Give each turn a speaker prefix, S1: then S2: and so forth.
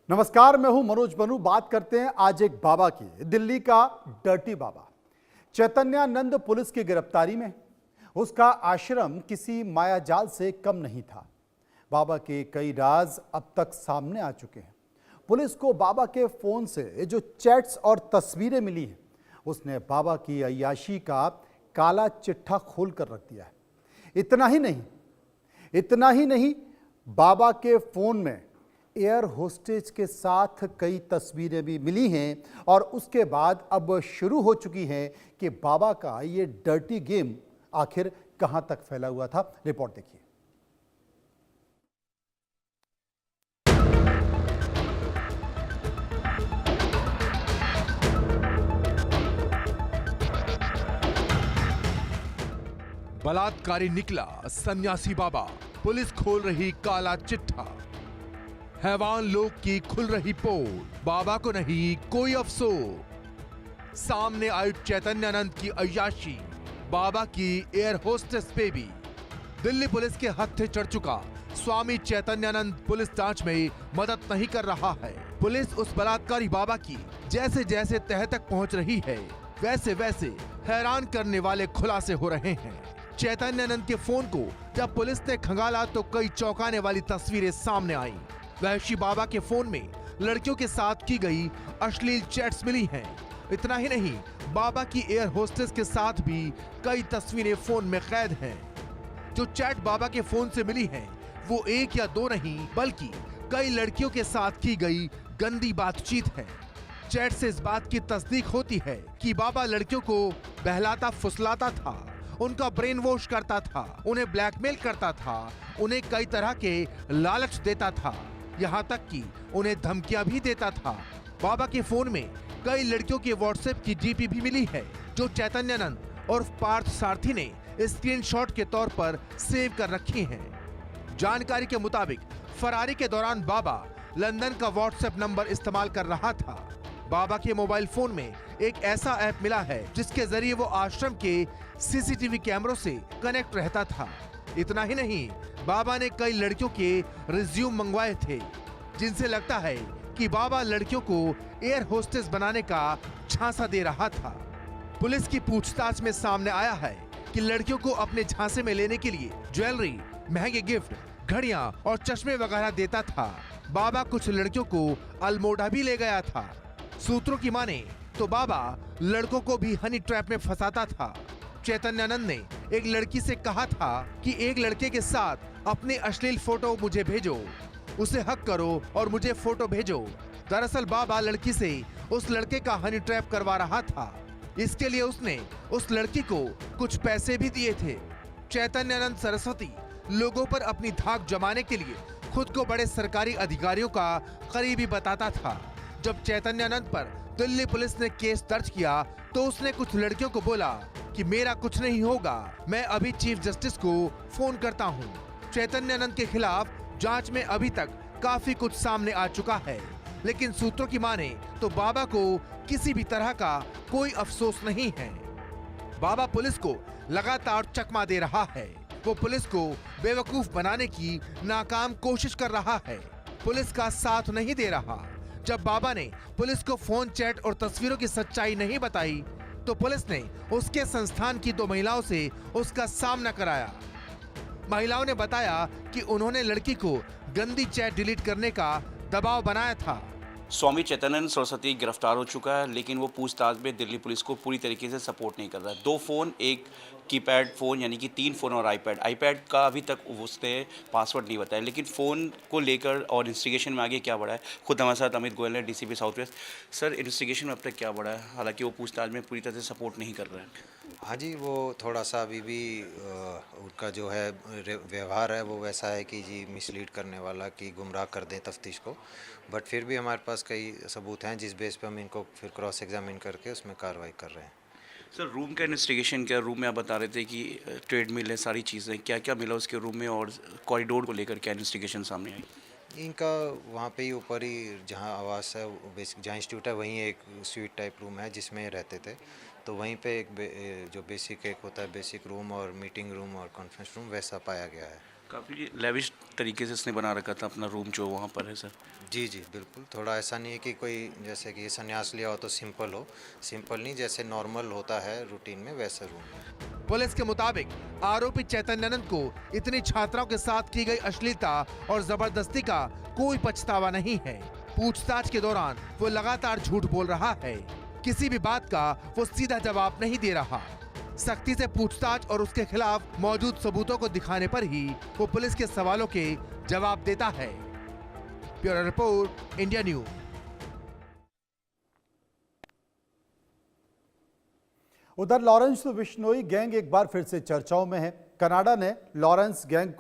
S1: नमस्कार, मैं हूं मनोज बनू। बात करते हैं आज एक बाबा की, दिल्ली का डर्टी बाबा चैतन्यानंद पुलिस की गिरफ्तारी में। उसका आश्रम किसी मायाजाल से कम नहीं था। बाबा के कई राज अब तक सामने आ चुके हैं। पुलिस को बाबा के फोन से जो चैट्स और तस्वीरें मिली हैं, उसने बाबा की अय्याशी का काला चिट्ठा खोल कर रख दिया है। इतना ही नहीं, बाबा के फोन में एयर होस्टेज के साथ कई तस्वीरें भी मिली हैं और उसके बाद अब शुरू हो चुकी है कि बाबा का ये डर्टी गेम आखिर कहां तक फैला हुआ था। रिपोर्ट देखिए।
S2: बलात्कारी निकला सन्यासी बाबा, पुलिस खोल रही काला चिट्ठा। हैवान लोग की खुल रही पोल, बाबा को नहीं कोई अफसोस। सामने आई चैतन्यानंद की अय्याशी, बाबा की एयर होस्टेस पे भी। दिल्ली पुलिस के हत्थे चढ़ चुका स्वामी चैतन्यानंद पुलिस जांच में मदद नहीं कर रहा है। पुलिस उस बलात्कारी बाबा की जैसे जैसे तह तक पहुंच रही है, वैसे वैसे हैरान करने वाले खुलासे हो रहे हैं। चैतन्यानंद के फोन को जब पुलिस ने खंगाला तो कई चौंकाने वाली तस्वीरें सामने आईं। वहशी बाबा के फोन में लड़कियों के साथ की गई अश्लील चैट्स मिली हैं। इतना ही नहीं, बाबा की एयर होस्टेस के साथ भी कई तस्वीरें फोन में कैद हैं। जो चैट बाबा के फोन से मिली हैं, वो एक या दो नहीं बल्कि कई लड़कियों के साथ की गई गंदी बातचीत है। चैट से इस बात की तस्दीक होती है कि बाबा लड़कियों को बहलाता फुसलाता था, उनका ब्रेन वॉश करता था, उन्हें ब्लैकमेल करता था, उन्हें कई तरह के लालच देता था, यहाँ तक कि उन्हें धमकियां भी देता था। बाबा के फोन में कई लड़कियों के व्हाट्सएप की डीपी भी मिली है, जो चैतन्यानंद और पार्थ सारथी ने स्क्रीनशॉट के तौर पर सेव कर रखी हैं। जानकारी के मुताबिक फरारी के दौरान बाबा लंदन का व्हाट्सएप नंबर इस्तेमाल कर रहा था। बाबा के मोबाइल फोन में एक ऐसा ऐप मिला है जिसके जरिए वो आश्रम के सीसीटीवी कैमरों से कनेक्ट रहता था। इतना ही नहीं, बाबा ने कई लड़कियों के रिज्यूम मंगवाए थे, जिनसे लगता है कि बाबा लड़कियों को एयर होस्टेस बनाने का झांसा दे रहा था। पुलिस की पूछताछ में सामने आया है कि लड़कियों को अपने झांसे में लेने के लिए ज्वेलरी, महंगे गिफ्ट, घड़ियां और चश्मे वगैरह देता था। बाबा कुछ लड़कियों को अल्मोड़ा भी ले गया था। सूत्रों की माने तो बाबा लड़कों को भी हनी ट्रैप में फंसाता था। चैतन्यानंद ने एक लड़की से कहा था कि एक लड़के के साथ अपने अश्लील फोटो मुझे भेजो, उसे हक करो और मुझे फोटो भेजो। दरअसल बाबा लड़की से उस लड़के का हनी ट्रैप करवा रहा था। इसके लिए उसने उस लड़की को कुछ पैसे भी दिए थे। चैतन्यानंद सरस्वती लोगों पर अपनी धाक जमाने के लिए खुद को बड़े सरकारी अधिकारियों का करीबी बताता था। जब चैतन्यानंद पर दिल्ली पुलिस ने केस दर्ज किया तो उसने कुछ लड़कियों को बोला कि मेरा कुछ नहीं होगा, मैं अभी चीफ जस्टिस को फोन करता हूँ। चैतन्यानंद के खिलाफ जांच में अभी तक काफी कुछ सामने आ चुका है, लेकिन सूत्रों की माने तो बाबा को किसी भी तरह का कोई अफसोस नहीं है। बाबा पुलिस को लगातार चकमा दे रहा है। वो पुलिस को बेवकूफ बनाने की नाकाम कोशिश कर रहा है, पुलिस का साथ नहीं दे रहा। जब बाबा ने पुलिस को फोन चैट और तस्वीरों की सच्चाई नहीं बताई तो पुलिस ने उसके संस्थान की 2 महिलाओं से उसका सामना कराया। महिलाओं ने बताया कि उन्होंने लड़की को गंदी चैट डिलीट करने का दबाव बनाया था।
S3: स्वामी चैतन्यानंद सरस्वती गिरफ्तार हो चुका है, लेकिन वो पूछताछ में दिल्ली पुलिस को पूरी तरीके से सपोर्ट नहीं कर रहा है। 2 फ़ोन, एक कीपैड फ़ोन यानी कि 3 फ़ोन और आईपैड का अभी तक उसने पासवर्ड नहीं बताया, लेकिन फ़ोन को लेकर और इन्वेस्टिगेशन में आगे क्या बढ़ा है, खुद हमारे साथ अमित गोयल है, DCP south west. Sir, investigation में अब तक क्या बढ़ा है, हालांकि वो पूछताछ में पूरी तरह से सपोर्ट नहीं कर रहे हैं?
S4: हाँ जी, वो थोड़ा सा अभी भी उनका जो है व्यवहार है वो वैसा है कि जी मिसलीड करने वाला, कि गुमराह कर दें तफ्तीश को। बट फिर भी हमारे पास कई सबूत हैं जिस बेस पे हम इनको फिर क्रॉस एग्जामिन करके उसमें कार्रवाई कर रहे हैं।
S3: सर, रूम का इन्वेस्टिगेशन क्या, रूम में आप बता रहे थे कि ट्रेडमिल है, सारी चीज़ें, क्या क्या मिला उसके रूम में और कॉरिडोर को लेकर क्या इन्वेस्टिगेशन सामने आई?
S4: इनका वहाँ पे ही ऊपर ही जहाँ आवास है, बेसिक जहाँ इंस्टीट्यूट है, वहीं एक स्वीट टाइप रूम है जिसमें ये रहते थे। तो वहीं पे जो बेसिक एक होता है बेसिक रूम और मीटिंग रूम और कॉन्फ्रेंस रूम, वैसा पाया गया है।
S3: काफ़ी लेविश तरीके से इसने बना रखा था अपना रूम जो वहाँ पर है सर।
S4: जी जी बिल्कुल, थोड़ा ऐसा नहीं है कि कोई जैसे कि संन्यास लिया हो तो सिंपल हो, सिंपल नहीं, जैसे नॉर्मल होता है रूटीन में वैसा रूम।
S2: पुलिस के मुताबिक आरोपी चैतन्यानंद को इतनी छात्राओं के साथ की गई अश्लीलता और जबरदस्ती का कोई पछतावा नहीं है। पूछताछ के दौरान वो लगातार झूठ बोल रहा है। किसी भी बात का वो सीधा जवाब नहीं दे रहा। सख्ती से पूछताछ और उसके खिलाफ मौजूद सबूतों को दिखाने पर ही वो पुलिस के सवालों के जवाब देता है। Bureau report, India news.
S1: उधर लॉरेंस बिश्नोई गैंग एक बार फिर से चर्चाओं में है। कनाडा ने लॉरेंस गैंग को